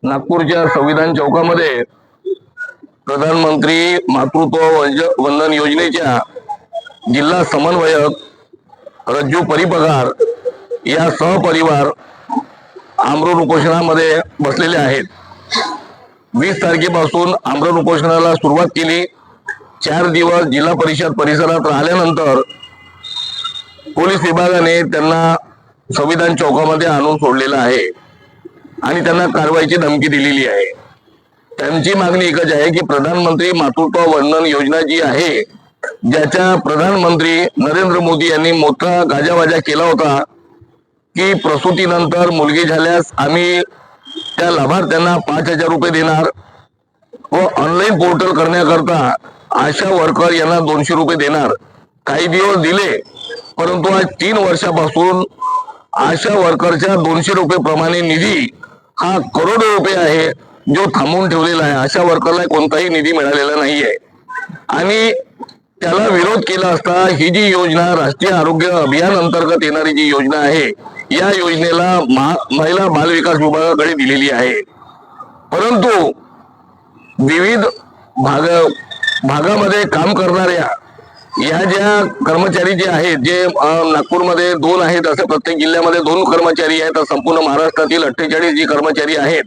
नागपूरच्या संविधान चौकामध्ये प्रधानमंत्री मातृत्व वंदन योजनेच्या जिल्हा समन्वयक रज्जू परिपगार या सहपरिवार आमरण उपोषणामध्ये बसलेले आहेत। 20 तारखेपासून आमरण उपोषणाला सुरुवात केली। 4 दिवस जिल्हा परिषद परिसरात राहिल्यानंतर पोलीस विभागाने त्यांना संविधान चौकामध्ये आणून सोडलेलं आहे आणि त्यांना कारवाईची धमकी दिलेली आहे। त्यांची मागणी एकच आहे की प्रधानमंत्री मातृत्व वंदन योजना जी आहे, ज्याच्या प्रधानमंत्री नरेंद्र मोदी यांनी मोठा गाजावाजा केला होता की प्रसूतीनंतर मुलगी झाल्यास आम्ही त्या लाभार्थ्यांना 5,000 रुपये देणार व ऑनलाईन पोर्टल करण्याकरता आशा वर्कर यांना 200 रुपये देणार। काही दिवस दिले, परंतु आज 3 वर्षापासून आशा वर्करच्या 200 रुपये प्रमाणे निधी हा करोडो रुपये आहे जो थांबवून ठेवलेला आहे। आशा वर्करला कोणताही निधी मिळालेला नाहीये आणि त्याला विरोध केला असता ही जी योजना राष्ट्रीय आरोग्य अभियान अंतर्गत येणारी जी योजना आहे, या योजनेला महिला बाल विकास विभागाकडे दिलेली आहे। परंतु विविध भागामध्ये काम करणाऱ्या या ज्या कर्मचारी जे आहेत, जे नागपूरमध्ये 2 आहेत, असं प्रत्येक जिल्ह्यामध्ये 2 कर्मचारी आहेत, तर संपूर्ण महाराष्ट्रातील 48 जी कर्मचारी आहेत,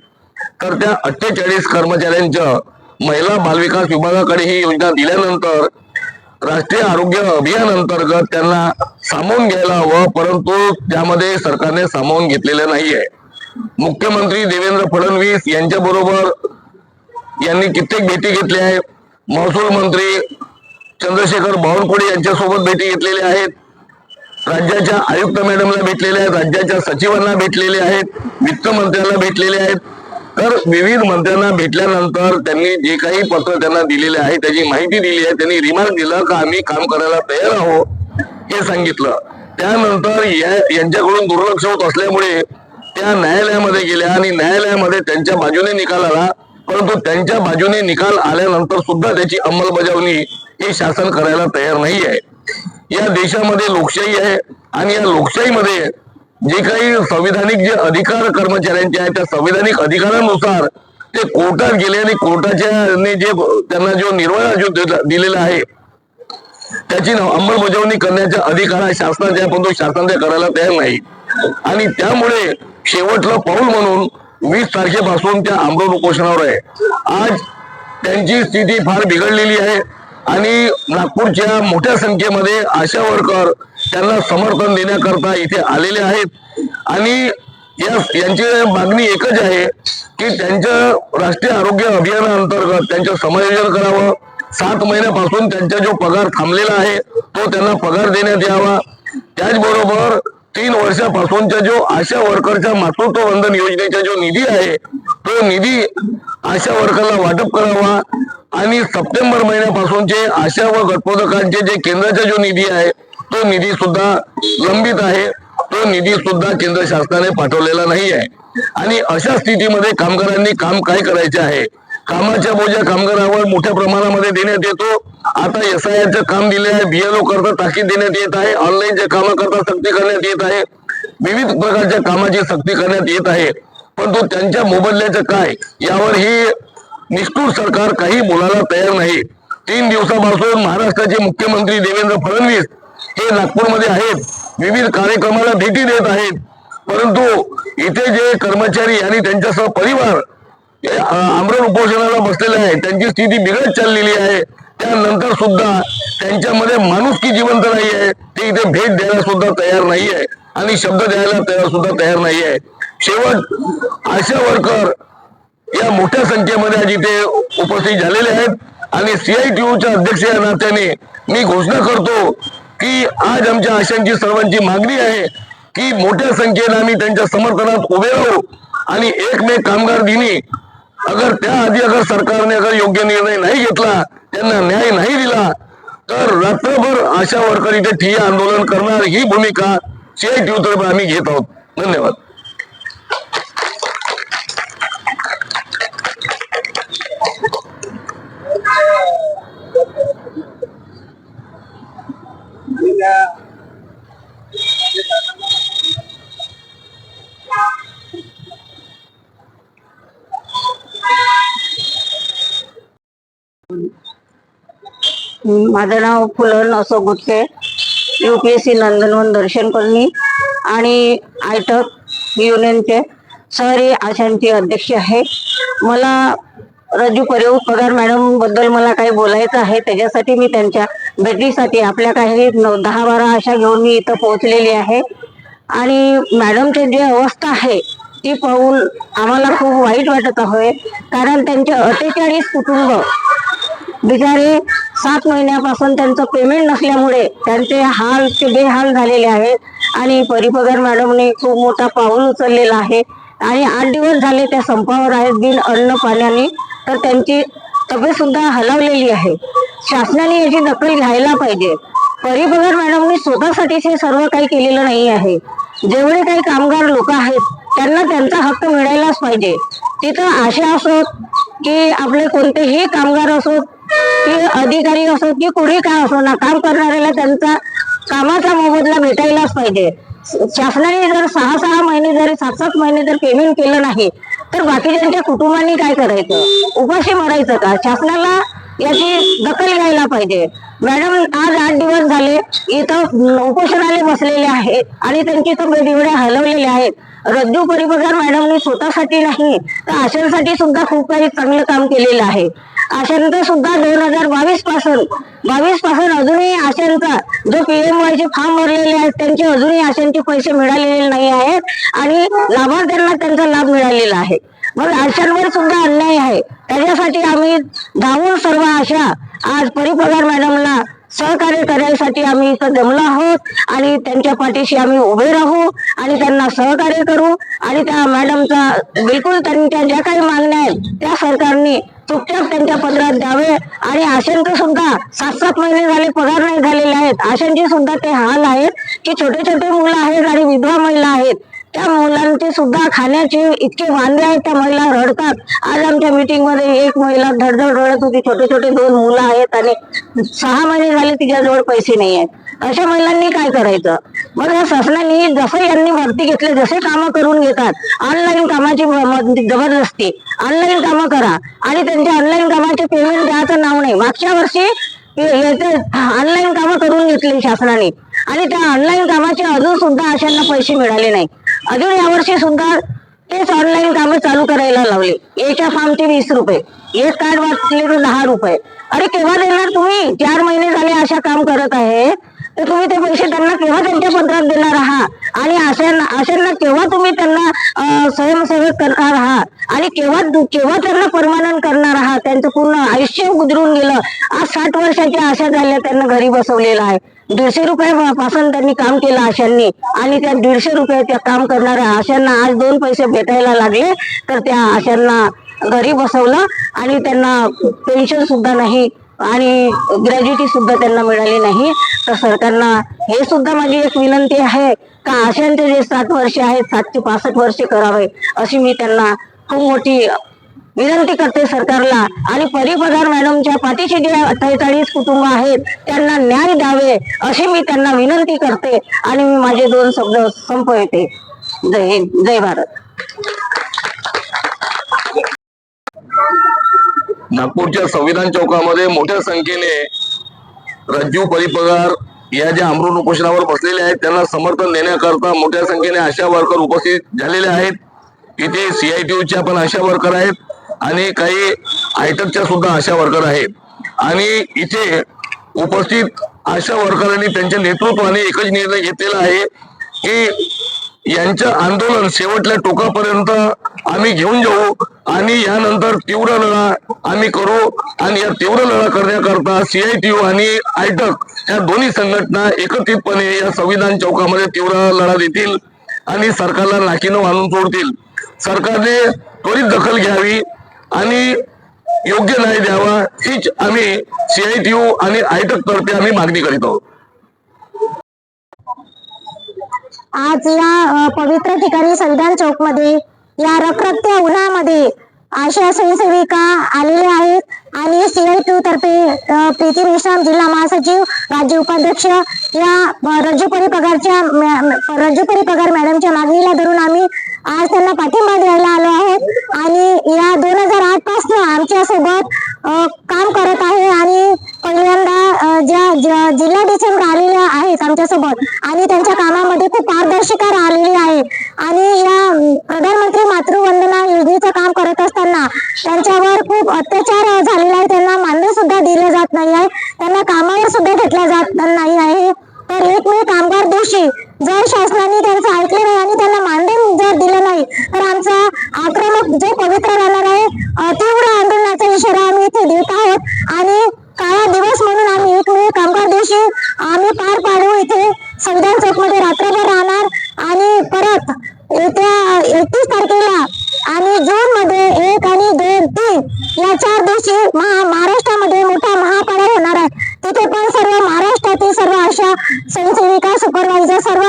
तर त्या 48 कर्मचाऱ्यांच्या महिला बालविकास विभागाकडे ही योजना दिल्यानंतर राष्ट्रीय आरोग्य अभियान अंतर्गत त्यांना सामावून घ्यायला हवं, परंतु त्यामध्ये सरकारने सामावून घेतलेलं नाहीये। मुख्यमंत्री देवेंद्र फडणवीस यांच्या बरोबर यांनी कित्येक भेटी घेतल्या आहेत। महसूल मंत्री चंद्रशेखर बावनकुळे यांच्यासोबत भेटी घेतलेल्या आहेत, राज्याच्या आयुक्त मॅडमला भेटलेले आहेत, राज्याच्या सचिवांना भेटलेले आहेत, वित्त मंत्र्यांना भेटलेले आहेत। तर विविध मंत्र्यांना भेटल्यानंतर त्यांनी जे काही पत्र त्यांना दिलेले आहे त्याची माहिती दिली आहे। त्यांनी रिमार्क दिलं का आम्ही काम करायला तयार आहोत हे सांगितलं। त्यानंतर यांच्याकडून दुर्लक्ष होत असल्यामुळे त्या न्यायालयामध्ये गेल्या आणि न्यायालयामध्ये त्यांच्या बाजूने निकाल आला, परंतु त्यांच्या बाजूने निकाल आल्यानंतर सुद्धा त्याची अंमलबजावणी हे शासन करायला तयार नाही आहे। या देशामध्ये लोकशाही आहे आणि या लोकशाहीमध्ये जे काही संविधानिक जे अधिकार कर्मचाऱ्यांचे आहेत त्या संविधानिक अधिकारानुसार ते कोर्टात गेले आणि कोर्टाच्या जे त्यांना जो निर्णय जो दिलेला आहे त्याची अंमलबजावणी करण्याचा अधिकार आहे शासनाचा, परंतु शासन ते करायला तयार नाही आणि त्यामुळे शेवटलं पाऊल म्हणून 20 तारखेपासून त्या आमरण उपोषणावर आहे। आज त्यांची स्थिती फार बिघडलेली आहे आणि नागपूरच्या मोठ्या संख्येमध्ये आशा वर्कर त्यांना समर्थन देण्याकरता इथे आलेले आहेत आणि यांची मागणी एकच आहे की त्यांच्या राष्ट्रीय आरोग्य अभियानाअंतर्गत त्यांचं समायोजन करावं। 7 महिन्यापासून त्यांचा जो पगार थांबलेला आहे तो त्यांना पगार देण्यात यावा। त्याचबरोबर 3 वर्षापासूनचा जो आशा वर्करच्या मातृत्व वंदन योजनेचा जो निधी आहे तो निधी आशा वर्करला वाटप करावा आणि सप्टेंबर महिन्यापासूनचे आशा व गटपोषकांचे जे केंद्राचा जो निधी आहे तो निधी सुद्धा लंबित आहे, तो निधी सुद्धा केंद्र शासनाने पाठवलेला नाही आहे आणि अशा स्थितीमध्ये कामगारांनी काम काय करायचे आहे। कामाच्या बोजा कामगारांवर मोठ्या प्रमाणामध्ये देण्यात येतो। आता SIRचं काम दिले आहे, BLO करता ताकीद देण्यात येत आहे, ऑनलाईनच्या कामाकरता सक्ती करण्यात येत आहे, विविध प्रकारच्या कामाची सक्ती करण्यात येत आहे, परंतु त्यांच्या मोबदल्याचं काय यावर ही निष्ठुर सरकार काही बोलायला तयार नाही। 3 दिवसापासून महाराष्ट्राचे मुख्यमंत्री देवेंद्र फडणवीस हे नागपूरमध्ये आहेत, विविध कार्यक्रमाला भेटी देत आहेत, परंतु इथे जे कर्मचारी आणि त्यांच्यासह परिवार आमरण उपोषणाला बसलेले आहेत, त्यांची स्थिती बिघडत चाललेली आहे, त्यानंतर सुद्धा त्यांच्यामध्ये माणुसकी जिवंत नाही आहे, ते इथे भेट द्यायला सुद्धा तयार नाही आहे आणि शब्द द्यायला सुद्धा तयार नाही आहे. शेवट आशा वर्कर या मोठ्या संख्येमध्ये आज इथे उपस्थित झालेले आहेत आणि CITUच्या अध्यक्ष या नात्याने मी घोषणा करतो की आज आमच्या आशांची सर्वांची मागणी आहे की मोठ्या संख्येने आम्ही त्यांच्या समर्थनात उभे राहू आणि 1 मे कामगार दिनी त्याआधी सरकारने योग्य निर्णय नाही घेतला, त्यांना न्याय नाही दिला तर रात्रभर आशा वर्कर इथे ठिय्या आंदोलन करणार ही भूमिका CITU तर्फे आम्ही घेत आहोत. धन्यवाद. माझं नाव फुलन अशोक गुटके, UPSC नंदनवन दर्शन कॉलनी आणि आयटक युनियनचे शहरी आशांची अध्यक्ष आहे. मला रज्जू पगार मॅडम बद्दल मला काही बोलायचं आहे, त्याच्यासाठी मी त्यांच्या भेटीसाठी आपल्या काही 10-12 आशा घेऊन मी इथं पोहोचलेली आहे. आणि मॅडमची जी अवस्था आहे ती पाहून आम्हाला खूप वाईट वाटत आहे, कारण त्यांचे 48 कुटुंब बिचारे 7 महिन्यापासून त्यांचं पेमेंट नसल्यामुळे त्यांचे बेहाल झालेले आहेत आणि पगार मॅडमने खूप मोठा पाऊल उचललेला आहे आणि 8 दिवस झाले त्या संपावर आहेत बिन अन्न पाण्याने, तर त्यांची तब्येत सुद्धा हलावलेली आहे. शासनाने याची दखल घ्यायला पाहिजे. पगार मॅडमने स्वतःसाठीच हे सर्व काही केलेलं नाही आहे. जेवढे काही कामगार लोक आहेत त्यांना त्यांचा हक्क मिळायलाच पाहिजे. तिथं आशा असोत की आपले कोणतेही कामगार असोत की अधिकारी असोत की कुणी काय असो ना, काम करणाऱ्याला त्यांचा कामाचा मोबदला भेटायलाच पाहिजे. शासनाने जर 6-6 महिने जरी 7-7 महिने जर पेमेंट केलं नाही तर बाकीच्यांच्या कुटुंबांनी काय करायचं? उपाशी मरायचं का? शासनाला याची दखल घ्यायला पाहिजे. मॅडम आज 8 दिवस झाले इथं उपोषणाला बसलेले आहेत आणि त्यांची तब्येत एवढ्या हलवलेल्या आहेत. रज्जू पगार मॅडमने स्वतःसाठी नाही तर आशांसाठी सुद्धा खूप काही चांगलं काम केलेलं आहे. आशांचा सुद्धा 2022 पासून अजूनही आशांचा जो PMY चे फॉर्म भरलेले आहेत त्यांचे अजूनही आशांचे पैसे मिळालेले नाही आहेत आणि लाभार्थ्यांना त्यांचा लाभ मिळालेला आहे. मग आशांवर सुद्धा अन्याय आहे. त्याच्यासाठी आम्ही धावून सर्व आशा आज पगार मॅडमला सहकार्य करण्यासाठी आम्ही इथं जमलो आहोत आणि त्यांच्या पाठीशी आम्ही उभे राहू आणि त्यांना सहकार्य करू आणि त्या मॅडमचा बिलकुल त्यांच्या ज्या काही मागण्या आहेत त्या सरकारने चुपचाप त्यांच्या पदरात द्यावे. आणि आशांचे सुद्धा 7-7 महिने झाले पगार नाही झालेले आहेत. आशांचे सुद्धा ते हाल आहेत की छोटे छोटे मुलं आहेत आणि विधवा महिला आहेत, त्या मुलांचे सुद्धा खाण्याचे इतके वांदे आहेत, त्या महिला रडतात. आज आमच्या मीटिंग मध्ये एक महिला धडधड रडत होती. छोटे छोटे 2 मुलं आहेत आणि 6 महिने झाले तिच्याजवळ पैसे नाही आहेत. अशा महिलांनी काय करायचं? मग या शासनाने जसं यांनी भरती घेतले, जसे कामं करून घेतात, ऑनलाईन कामाची जबरदस्ती ऑनलाईन कामं करा आणि त्यांच्या ऑनलाईन कामाचे पेमेंट द्यायचं नाव नाही. मागच्या वर्षी ऑनलाईन कामं करून घेतली शासनाने आणि त्या ऑनलाईन कामाचे अजून सुद्धा अशांना पैसे मिळाले नाही. अजून यावर्षी सुद्धा तेच ऑनलाईन कामं चालू करायला लावले. एका फॉर्मचे 20 रुपये, एक कार्ड वाचले तर 10 रुपये. अरे केव्हा देणार तुम्ही? 4 महिने झाले अशा काम करत आहे तर तुम्ही ते पैसे त्यांना केव्हा त्यांच्या पत्रात देणार आहात आणि अशांना केव्हा तुम्ही त्यांना स्वयंसेवक करणार आहात आणि केव्हा त्यांना परमानंट करणार आहात? त्यांचं पूर्ण आयुष्य गुजरून गेलं. आज 60 वर्षाच्या आशा झाल्या, त्यांना घरी बसवलेलं आहे. 150 रुपयापासून त्यांनी काम केलं आशांनी आणि त्या 150 रुपयाच्या काम करणाऱ्या आशांना आज 2 पैसे भेटायला लागले तर त्या आशांना घरी बसवलं आणि त्यांना पेन्शन सुद्धा नाही आणि ग्रॅज्युटी सुद्धा त्यांना मिळाली नाही. तर सरकारला हे सुद्धा माझी एक विनंती आहे का आशांचे जे 60 वर्ष आहेत 60 ते 65 वर्ष करावे अशी मी त्यांना खूप मोठी विनंती करते सरकारला. आणि पगार मॅडमच्या पाठीशी जे 48 कुटुंब आहेत त्यांना न्याय द्यावे अशी मी त्यांना विनंती करते आणि मी माझे 2 शब्द संपवते. जय हिंद, जय भारत. नागपूरच्या संविधान चौकामध्ये मोठ्या संख्येने रज्जू पगार या ज्या आमरण उपोषणावर बसलेले आहेत त्यांना समर्थन देण्याकरता मोठ्या संख्येने आशा वर्कर उपस्थित झालेले आहेत. इथे CITUच्या पण आशा वर्कर आहेत आणि काही आयटकच्या सुद्धा आशा वर्कर आहेत. आणि इथे उपस्थित आशा वर्करांनी त्यांच्या नेतृत्वाने एकच निर्णय घेतलेला आहे की यांचं आंदोलन शेवटल्या टोकापर्यंत आम्ही घेऊन जाऊ आणि यानंतर तीव्र लढा आम्ही करू. आणि या तीव्र लढा करण्याकरता CITU आणि आयटक या दोन्ही संघटना एकत्रितपणे या संविधान चौकामध्ये तीव्र लढा देतील आणि सरकारला नाकीनं आणून सोडतील. सरकारने त्वरित दखल घ्यावी आणि योग्य न्याय द्यावा हीच आम्ही CITU आणि आयटक तर्फे आम्ही मागणी करीत आहोत. आज या पवित्र ठिकाणी संविधान चौक मध्ये या रखरखत्या उन्हामध्ये आशा स्वयंसेविका आलेल्या आहेत आणि CITU तर्फे प्रीती मेश्राम जिल्हा महासचिव राज्य उपाध्यक्ष या रज्जुपरी पगार मॅडमच्या मागणीला धरून आम्ही आज त्यांना पाठिंबा द्यायला आलो आहोत. आणि या 2008 पासून आमच्या सोबत काम करत आहे आणि पहिल्यांदा ज्या जिल्हाधीश आलेल्या आहेत आमच्या सोबत आणि त्यांच्या कामामध्ये खूप पारदर्शिता आलेली आहे. आणि या प्रधानमंत्री मातृवंदना योजनेचं काम करत असताना त्यांच्यावर खूप अत्याचार झालेला आहे. त्यांना मानधन सुद्धा दिलं जात नाही आहे, त्यांना कामावर सुद्धा घेतलं जात नाही आहे. तर 1 मे कामगार दिवशी जर शासनाने त्यांचं ऐकलं नाही आणि त्यांना मानधन जर दिलं नाही तर आमचा आक्रमक जो पवित्र राहणार आहे तीव्र आंदोलनाचा इशारा आम्ही इथे देत आहोत. आणि काळा दिवस म्हणून आम्ही 1 मे कामगार दिवशी आम्ही पार पाडू. इथे संविधान चौक मध्ये रात्रभर राहणार आणि परत येत्या 31 तारखेला आणि जून मध्ये 1 आणि 2, 3 या 4 दिवशी महाराष्ट्रामध्ये मोठा महापाडा होणार आहे. तिथे पण सर्व महाराष्ट्रातील सर्व आशा स्वयंसेविका सुपरवायझर सर्व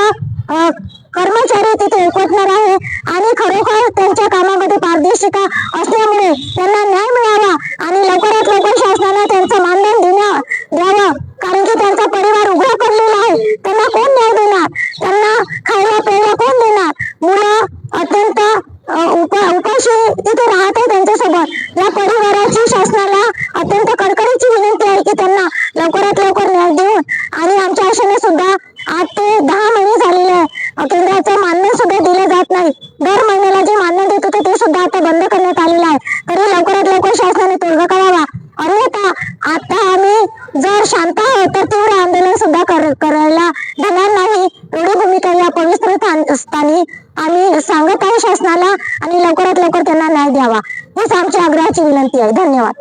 कर्मचारी तिथे एकवटणार आहे. आणि खरोखर त्यांच्या कामामध्ये पारदर्शिता असल्यामुळे त्यांना न्याय मिळावा आणि लवकरात लवकर शासनाने त्यांचं मानधन द्यावं. कारण की त्यांचा परिवार उघडा पडलेला आहे. त्यांना कोण न्याय देणार, त्यांना खायला प्यायला कोण देणार. मुलं अत्यंत उपाशी तिथे राहते त्यांच्यासोबत. या परिवाराची शासनाला अत्यंत कडकडीची विनंती आहे की त्यांना लवकरात लवकर न्याय देऊन. आणि आमच्या आशेने सुद्धा 8 ते 10 महिने झालेले आहे केंद्राचं मानधन सुद्धा दिलं जात नाही. दर महिन्याला जे मानधन देत होते ते सुद्धा आता बंद करण्यात आलेलं आहे. तरी लवकरात लवकर शासनाने तोडगा काढावा. अन्यथा आता आम्ही जर शांत आहोत तर तीव्र आंदोलन सुद्धा करायला देणार नाही. एवढी भूमिका या पवित्र स्थानी आम्ही सांगत आहे शासनाला आणि लवकरात लवकर त्यांना न्याय द्यावा हीच आमची आग्रहाची विनंती आहे. धन्यवाद.